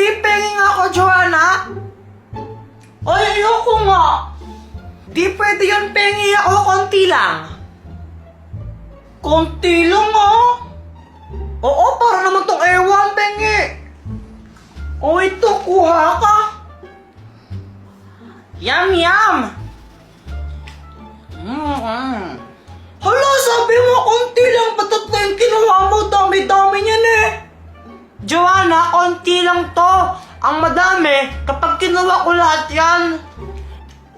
candy. Pengi nga ako, Joanna. Ay, ayoko nga. Di pwede yun, pengi ako. Konti lang. Konti lang, ah. Oo, para naman tong ewan, pengi. O, ito, kuha ka. Yum, yum. Hala, sabi mo, konti lang. Ba't na yung kinuha mo? Dami-dami niyan eh. Joanna, konti lang to. Ang madami, kapag kinuha ko lahat yan.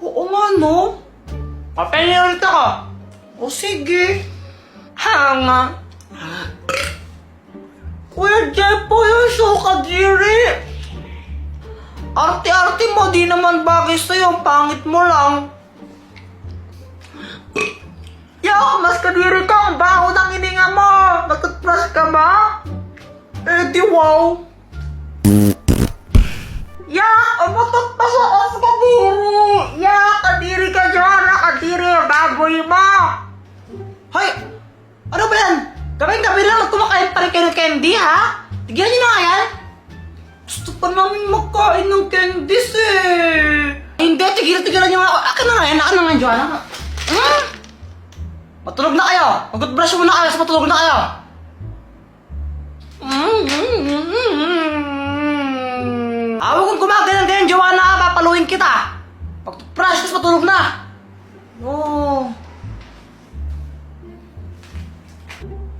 Oo nga, no? Papel ulit ako. O sige. Hanga. Kuya Jepo, yung show kadiri. Arte-arte mo, di naman bagay sa'yo. Ang pangit mo lang. Mas kadiri ka. Ang baho ng hininga mo. Nag-toothbrush ka ba? Eh, di wow. Umutot pa sa os kadiri. Kadiri ka, Joanna. Kadiri, baboy mo. Hoy, ano ba yan? Gabi-gabi lang kumakain pa rin kayo ng candy, ha? Tigyan niyo na nga yan. Gusto pa namin magkain ng candies, eh. Hindi, tigilan niyo nga. Akin na nga yan. Akin na nga, Joanna. Matulog na kayo. Mag-brush muna kayo, matulog na kayo. Huwag kong gumagano'n, Joanna. Papaluin kita. Pag-brush, tapos matulog na. Oh.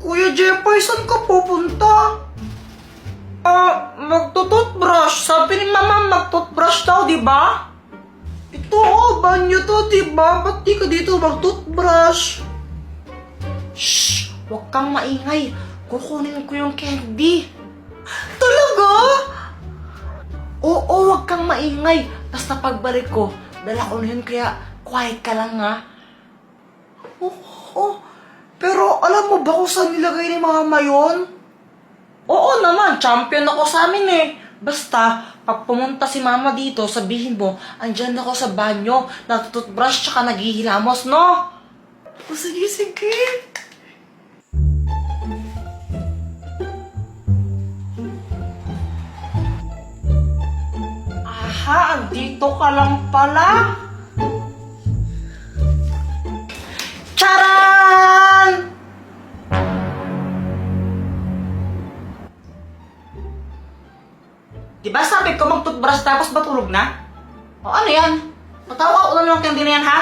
Kuya Jepay, saan ka pupunta? Magtututbrush. Sabi ni Mama, magtutbrush daw, di ba? Ito, banyo to, di ba? Ba't di ka dito magtutbrush? Shh! Huwag kang maingay. Kukunin ko yung candy. Talaga? Oo, huwag kang maingay. Basta pagbalik ko, dala ko na yun, kaya quiet ka lang, ha? Oo, pero alam mo ba kung saan nilagay ni Mama yun? Oo naman, champion ako sa amin eh. Basta, pag pumunta si Mama dito, sabihin mo, andyan ako sa banyo, nagtututbrush tsaka naghihilamos, no? O sige, sige. Aha, andito ka lang pala. Charan! Diba sabi ko mag-toothbrush tapos matulog na? O ano yan? Matawa ko lang ng candy na yan, ha?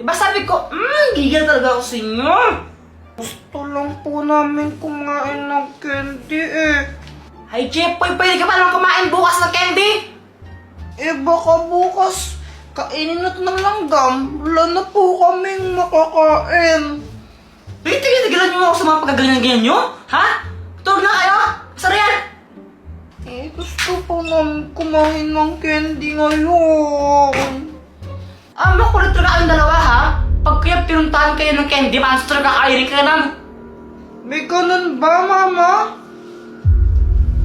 Diba sabi ko, gigil talaga ako sa inyo. Gusto lang po namin kumain ng candy eh. Ay, Jepoy, pwede ka pa lang kumain bukas ng candy? Eh, baka bukas kainin na ito ng langgam. Wala na po kaming makakain. Wait, tigilan niyo ako sa mga pagkaganyan-ganyan nyo? Ha? Tulog na kayo? Masara yan? Eh, gusto po namin kumain ng candy ngayon. Makulit talaga ang dalawa, ha? Pag kaya pinuntahan kayo ng candy, monster kakainin ka na. May ganun ba, Mama?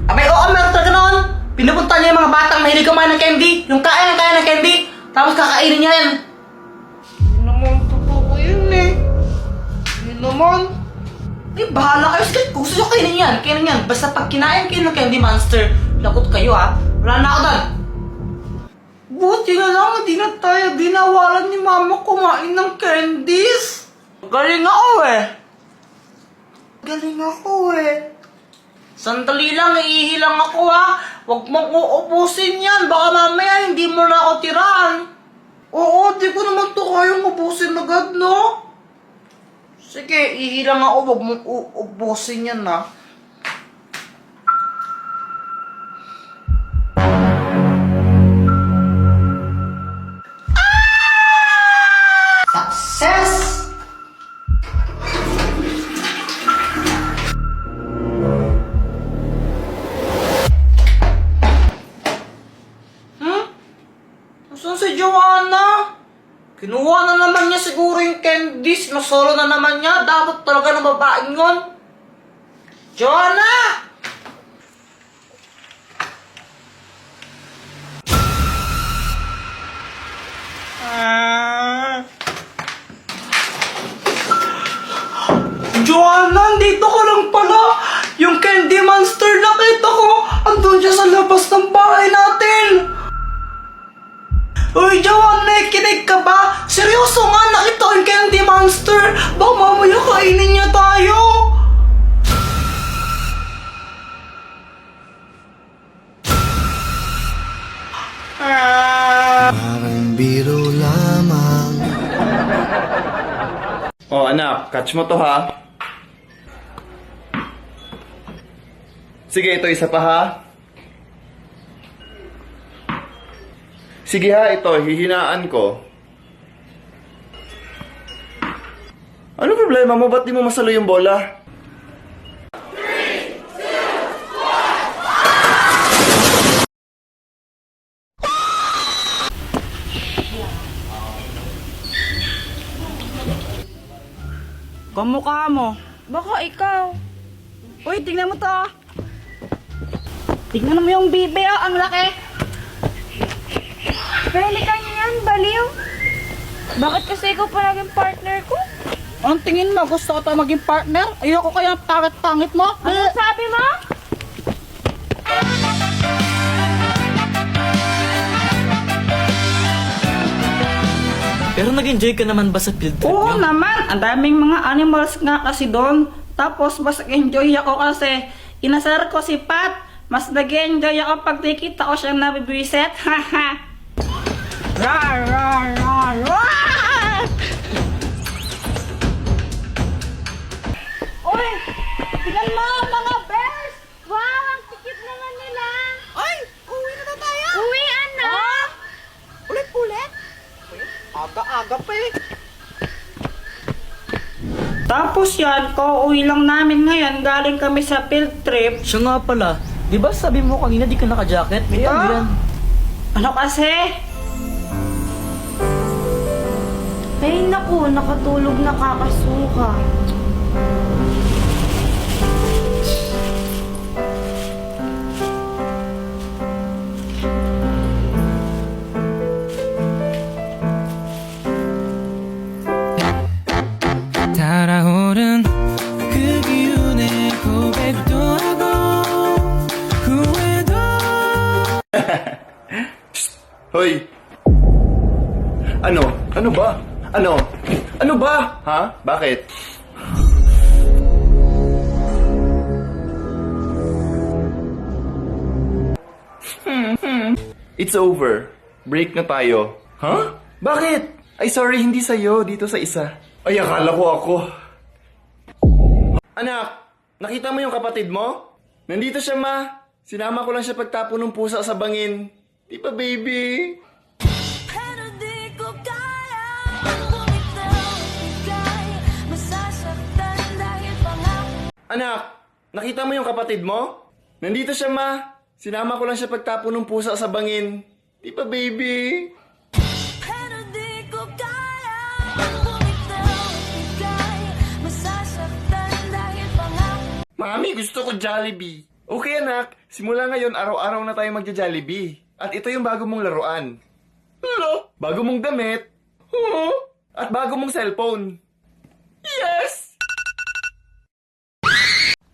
Abay, oo, meron talaga noon. Pinupunta niya yung mga batang mahilig kumain ng candy. Yung kaya ng candy, tapos kakainin niya yan. Hindi naman totoo yun eh. Hindi naman. Eh, bahala kayo. Sige, kung gusto nyo kainin yan, kainin yan. Basta pag kinain kayo ng candy monster, lagot kayo, ha? Wala na ako doon. Buti na lang, hindi na tayo dinawalan ni Mama kumain ng candies. Galing ako eh. Galing ako eh. Sandali lang, iihilang ako, ha? Huwag mong uubusin yan. Baka mamaya hindi mo na ako tirahan. Oo, di ko naman to kayang ubusin agad, no? Sige, ihilang ako. Huwag mong uubusin yan, ha? Success! Saan si Joanna? Kinuha na naman niya siguro yung candies. Nasolo na naman niya. Dapat talaga ng babaeng yun. Joanna! Joanna, dito ka lang pala. Yung candy monster nakita ko! Andun siya sa labas ng bahay natin! Uy, Jowan, nakikinig ka ba? Seryoso nga, nakita ko yung candy monster! Baka mamaya kainin niya tayo! Parang biro lamang. Oh anak, catch mo to ha. Sige, ito isa pa ha. Sige ha, ito, hihinaan ko. Ano problema mo? Ba't di mo masalo yung bola? Kamukha mo. Baka ikaw. Uy, tingnan mo to. Tingnan mo yung bibe, oh. Ang laki. Pelikan yan, baliw. Bakit kasi ikaw pa naging partner ko? Anong tingin mo? Gusto ko tayo maging partner? Ayoko kaya ang pangit-pangit mo. Ano sabi mo? Pero nag-enjoy ka naman ba sa field trip Oo nyo? naman. Ang daming mga animals nga kasi doon. Tapos mas enjoy ako kasi inasar ko si Pat. Mas nag-enjoy ako pag nakita ko siyang nabibwisit. Haha. Rar, rar, rar, rar! Uy! Tingnan mo, mga bears! Wow, ang tikit naman nila! Ay! Uwi na tayo! Uwian na! Ulit-ulit? Aga-aga pa eh. Tapos yan, kauwi lang namin ngayon. Galing kami sa field trip. Siya nga pala, di ba sabi mo kanina di ka naka-jacket? May Yeah. ano yan? Ano kasi? Ay naku, nakatulog na kakasuka. 달아오른 그 기운에 고백도 하고 후회도 Hoy! Ano? Ano ba? Ano? Ano ba? Ha? Bakit? It's over. Break na tayo. Huh? Bakit? Ay sorry, hindi sa'yo. Dito sa isa. Ay, akala ko ako. Anak, nakita mo yung kapatid mo? Nandito siya, ma. Sinama ko lang siya pagtapo ng pusa sa bangin. Di ba, baby? Pero di ko kaya bumitaw, ika'y masasaktan dahil pangako. Anak, nakita mo yung kapatid mo? Nandito siya, ma. Sinama ko lang siya pagtapo ng pusa sa bangin. Di ba, baby? Pero di ko kaya bumitaw, ika'y masasaktan dahil pangako. Mami, gusto ko Jollibee. Okay, anak. Simula ngayon, araw-araw na tayo magja-Jollibee. At ito yung bago mong laruan. Hello? Bago mong damit. Huh? At bago mong cellphone. Yes!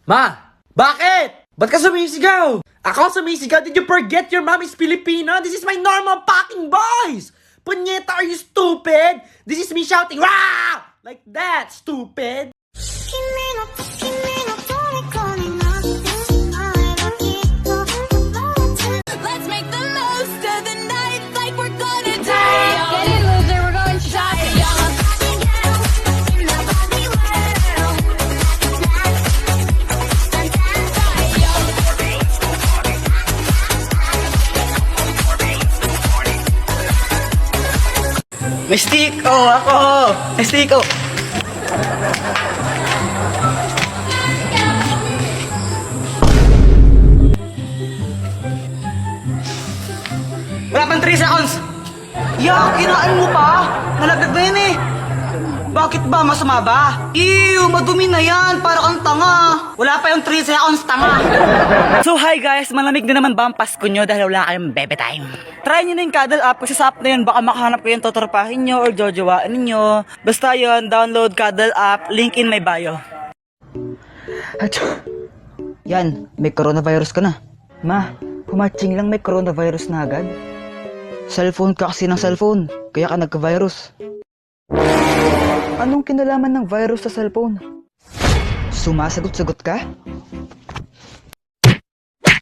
Ma! Bakit? Ba't ka sumisigaw? Ako sumisigaw? Did you forget your mom is Filipino? This is my normal fucking voice! Punyeta, are you stupid? This is me shouting, Rah! Like that, stupid! 君の虜になってLet's make the most of the night like we're gonna die. Get in, loser, we're going shopping. May stick! Oh, ako! May stick! Oh! Wala pang 3 seconds! Yak! Kinain mo pa! Nalagdag na yan eh! Bakit ba? Masama ba? Ew! Madumi na yan! Para kang tanga! Wala pa yung 3 seconds, tanga! So hi guys! Malamig na naman ba ang Pasko nyo dahil wala kayong bebe time? Try nyo na yung Cuddle app. Kasi sa app na yun, baka makahanap ko yung totorpahin nyo or jojowaan nyo. Basta yun, download Cuddle app. Link in my bio. Yan, may coronavirus ka na. Ma, kumatching lang may coronavirus na agad. Cellphone ka kasi ng cellphone, kaya ka nagka-virus. Anong kinalaman ng virus sa cellphone? Sumasagot-sagot ka?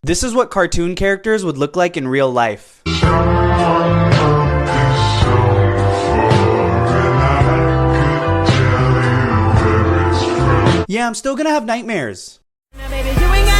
This is what cartoon characters would look like in real life. Yeah, I'm still gonna have nightmares. Baby, you ain't